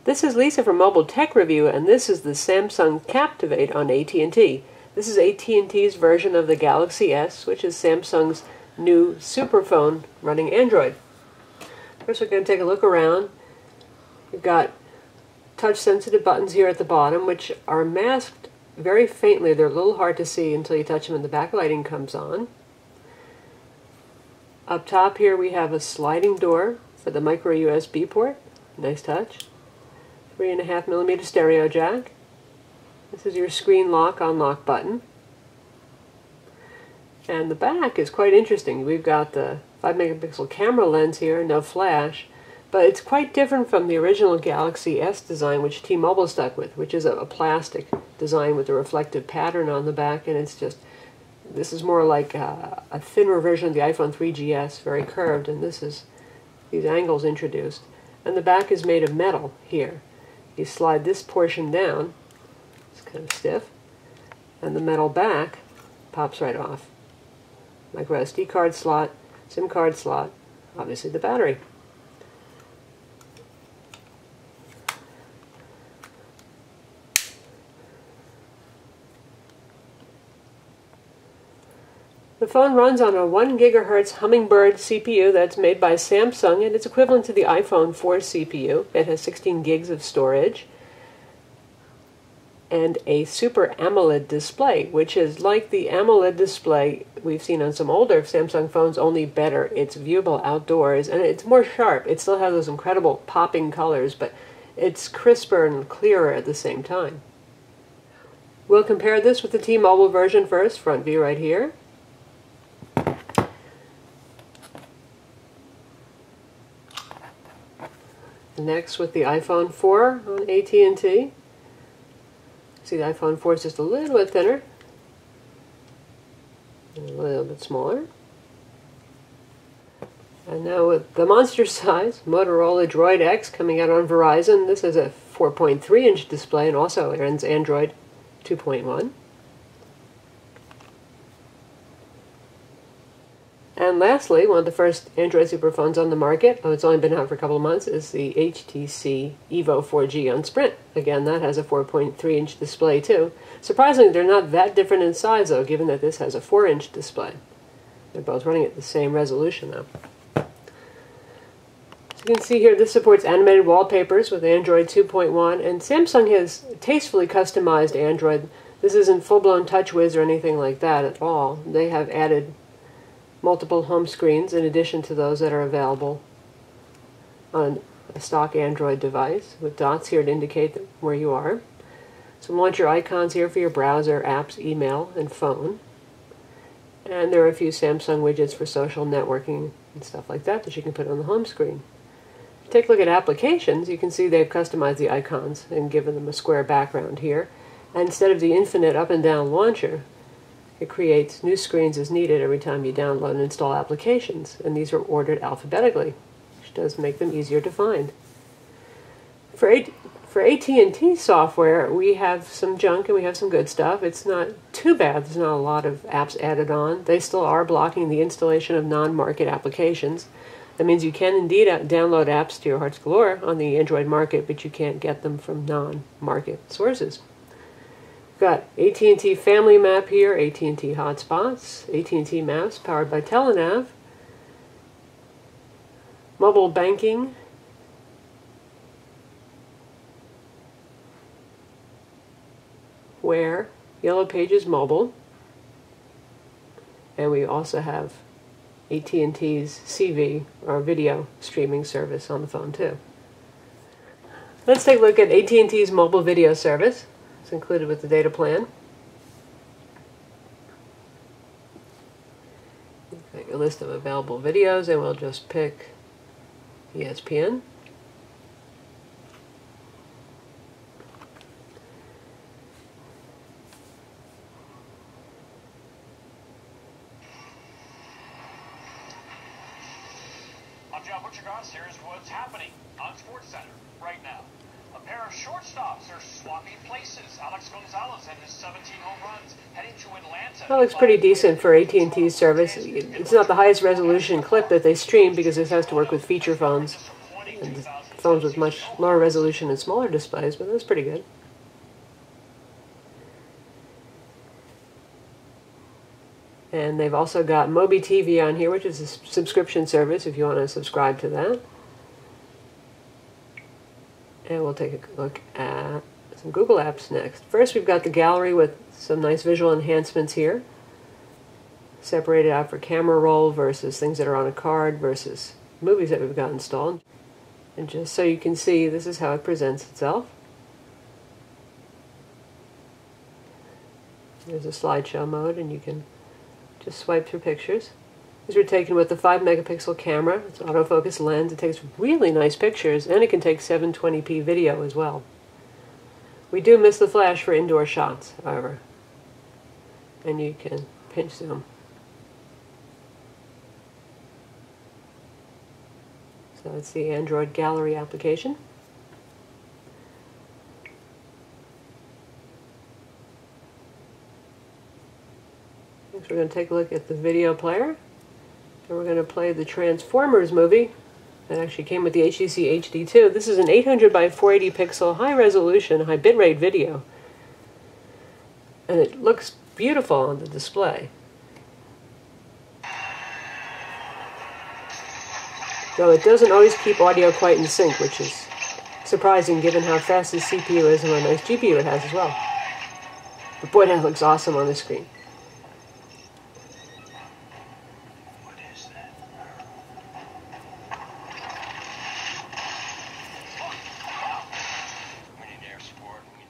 This is Lisa from Mobile Tech Review, and this is the Samsung Captivate on AT&T. This is AT&T's version of the Galaxy S, which is Samsung's new superphone running Android. First, we're going to take a look around. We've got touch-sensitive buttons here at the bottom, which are masked very faintly. They're a little hard to see until you touch them and the backlighting comes on. Up top here we have a sliding door for the micro USB port. Nice touch. 3.5mm stereo jack. This is your screen lock unlock button. And the back is quite interesting. We've got the 5-megapixel camera lens here, no flash, but it's quite different from the original Galaxy S design, which T-Mobile stuck with, which is a plastic design with a reflective pattern on the back, and it's just, this is more like a thinner version of the iPhone 3GS, very curved, and this is these angles introduced. And the back is made of metal here. You slide this portion down, it's kind of stiff, and the metal back pops right off. Micro SD card slot, SIM card slot, obviously the battery. The phone runs on a 1 GHz Hummingbird CPU that's made by Samsung, and it's equivalent to the iPhone 4 CPU. It has 16 gigs of storage and a Super AMOLED display, which is like the AMOLED display we've seen on some older Samsung phones, only better. It's viewable outdoors, and it's more sharp. It still has those incredible popping colors, but it's crisper and clearer at the same time. We'll compare this with the T-Mobile version first, front view right here. Next with the iPhone 4 on AT&T. See, the iPhone 4 is just a little bit thinner, and a little bit smaller. And now with the monster size Motorola Droid X coming out on Verizon. This is a 4.3-inch display and also runs Android 2.1. And lastly, one of the first Android superphones on the market, it's only been out for a couple of months, is the Htc Evo 4G on Sprint. Again, that has a 4.3-inch display too. Surprisingly, they're not that different in size though, given that this has a 4-inch display. They're both running at the same resolution though. So you can see here, this supports animated wallpapers with Android 2.1, and Samsung has tastefully customized Android. This isn't full-blown TouchWiz or anything like that at all. They have added multiple home screens in addition to those that are available on a stock Android device, with dots here to indicate where you are. Some launcher icons here for your browser, apps, email, and phone. And there are a few Samsung widgets for social networking and stuff like that that you can put on the home screen. If you take a look at applications, you can see they've customized the icons and given them a square background here. And instead of the infinite up and down launcher, it creates new screens as needed every time you download and install applications, and these are ordered alphabetically, which does make them easier to find. For AT&T software, we have some junk and we have some good stuff. It's not too bad. There's not a lot of apps added on. They still are blocking the installation of non-market applications. That means you can indeed download apps to your heart's galore on the Android market, but you can't get them from non-market sources. Got AT&T Family Map here, AT&T Hotspots, AT&T Maps powered by Telenav, mobile banking, Where, Yellow Pages Mobile, and we also have AT&T's CV, our video streaming service, on the phone too. Let's take a look at AT&T's mobile video service. It's included with the data plan. A list of available videos, and we'll just pick ESPN. I'm John Butchergoss. Here's what's happening on SportsCenter right now. A pair of shortstops are swapping places. Alex Gonzalez and his 17 home runs heading to Atlanta. That looks pretty decent for AT&T's service. It's not the highest resolution clip that they stream because this has to work with feature phones. And phones with much lower resolution and smaller displays, but that's pretty good. And they've also got Mobi TV on here, which is a subscription service if you want to subscribe to that. And we'll take a look at some Google apps next. First, we've got the gallery with some nice visual enhancements here, separated out for camera roll versus things that are on a card versus movies that we've got installed. And just so you can see, this is how it presents itself. There's a slideshow mode, and you can just swipe through pictures. These were taken with the 5-megapixel camera. It's an autofocus lens. It takes really nice pictures, and it can take 720p video as well. We do miss the flash for indoor shots, however. And you can pinch zoom. So it's the Android Gallery application. Next we're going to take a look at the video player. And we're going to play the Transformers movie that actually came with the HTC HD2. This is an 800 by 480 pixel high resolution, high bitrate video. And it looks beautiful on the display. Though it doesn't always keep audio quite in sync, which is surprising given how fast the CPU is and what a nice GPU it has as well. But boy, that looks awesome on the screen.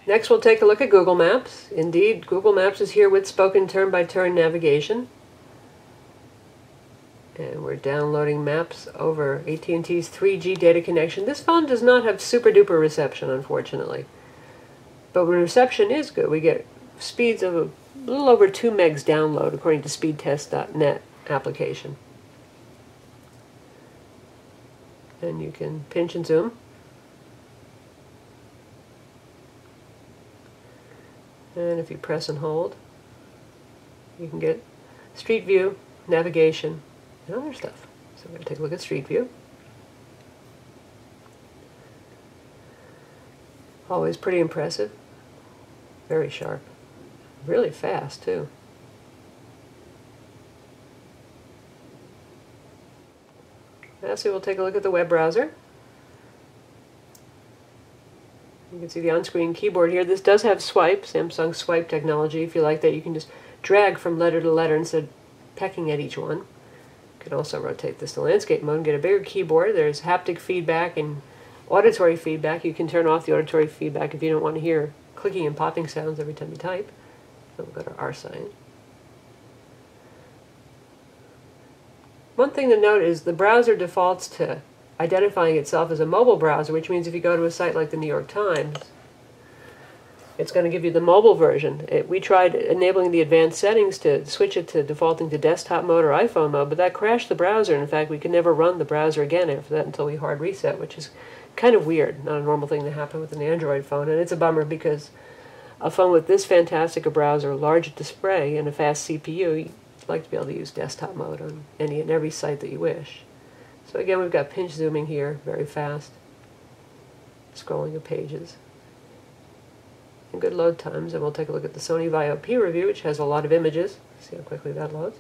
Next, we'll take a look at Google Maps. Indeed, Google Maps is here with spoken turn-by-turn navigation. And we're downloading maps over AT&T's 3G data connection. This phone does not have super-duper reception, unfortunately. But when reception is good, we get speeds of a little over 2 megs download, according to speedtest.net application. And you can pinch and zoom. And if you press and hold, you can get Street View, navigation, and other stuff. So we're going to take a look at Street View. Always pretty impressive. Very sharp. Really fast, too. Lastly, we'll take a look at the web browser. You can see the on-screen keyboard here. This does have swipe, Samsung swipe technology. If you like that, you can just drag from letter to letter instead of pecking at each one. You can also rotate this to landscape mode and get a bigger keyboard. There's haptic feedback and auditory feedback. You can turn off the auditory feedback if you don't want to hear clicking and popping sounds every time you type. So we'll go to our site. One thing to note is the browser defaults to identifying itself as a mobile browser, which means if you go to a site like the New York Times, it's going to give you the mobile version. We tried enabling the advanced settings to switch it to defaulting to desktop mode or iPhone mode, but that crashed the browser. In fact, we could never run the browser again after that until we hard reset, which is kind of weird. Not a normal thing to happen with an Android phone, and it's a bummer because a phone with this fantastic a browser, large display, and a fast CPU, you'd like to be able to use desktop mode on any and every site that you wish. So again, we've got pinch zooming here, very fast, scrolling of pages, and good load times. And we'll take a look at the Sony Vaio P review, which has a lot of images. See how quickly that loads.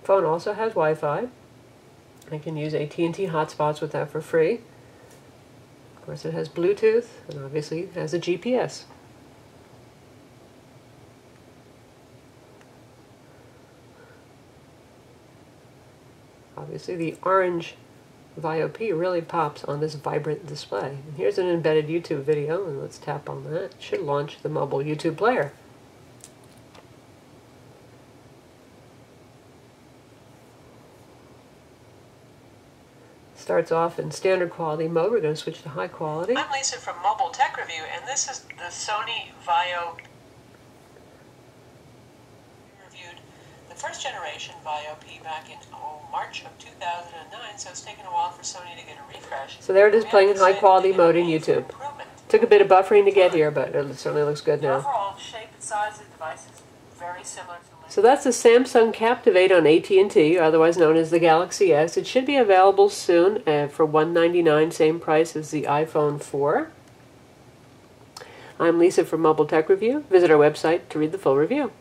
Phone also has Wi-Fi. I can use AT&T hotspots with that for free. Of course, it has Bluetooth, and obviously has a GPS. Obviously, the orange Vaio P really pops on this vibrant display. And here's an embedded YouTube video, and let's tap on that. It should launch the mobile YouTube player. Starts off in standard quality mode. We're going to switch to high quality. I'm Lisa from Mobile Tech Review, and this is the Sony Vaio. We reviewed the first generation Vaio P back in March of 2009, so it's taken a while for Sony to get a refresh. So there it is, playing in high quality mode in YouTube. Took a bit of buffering to get here, but it certainly looks good now. Overall shape, size of the device is very similar to So that's the Samsung Captivate on AT&T, otherwise known as the Galaxy S. It should be available soon for $199, same price as the iPhone 4. I'm Lisa from Mobile Tech Review. Visit our website to read the full review.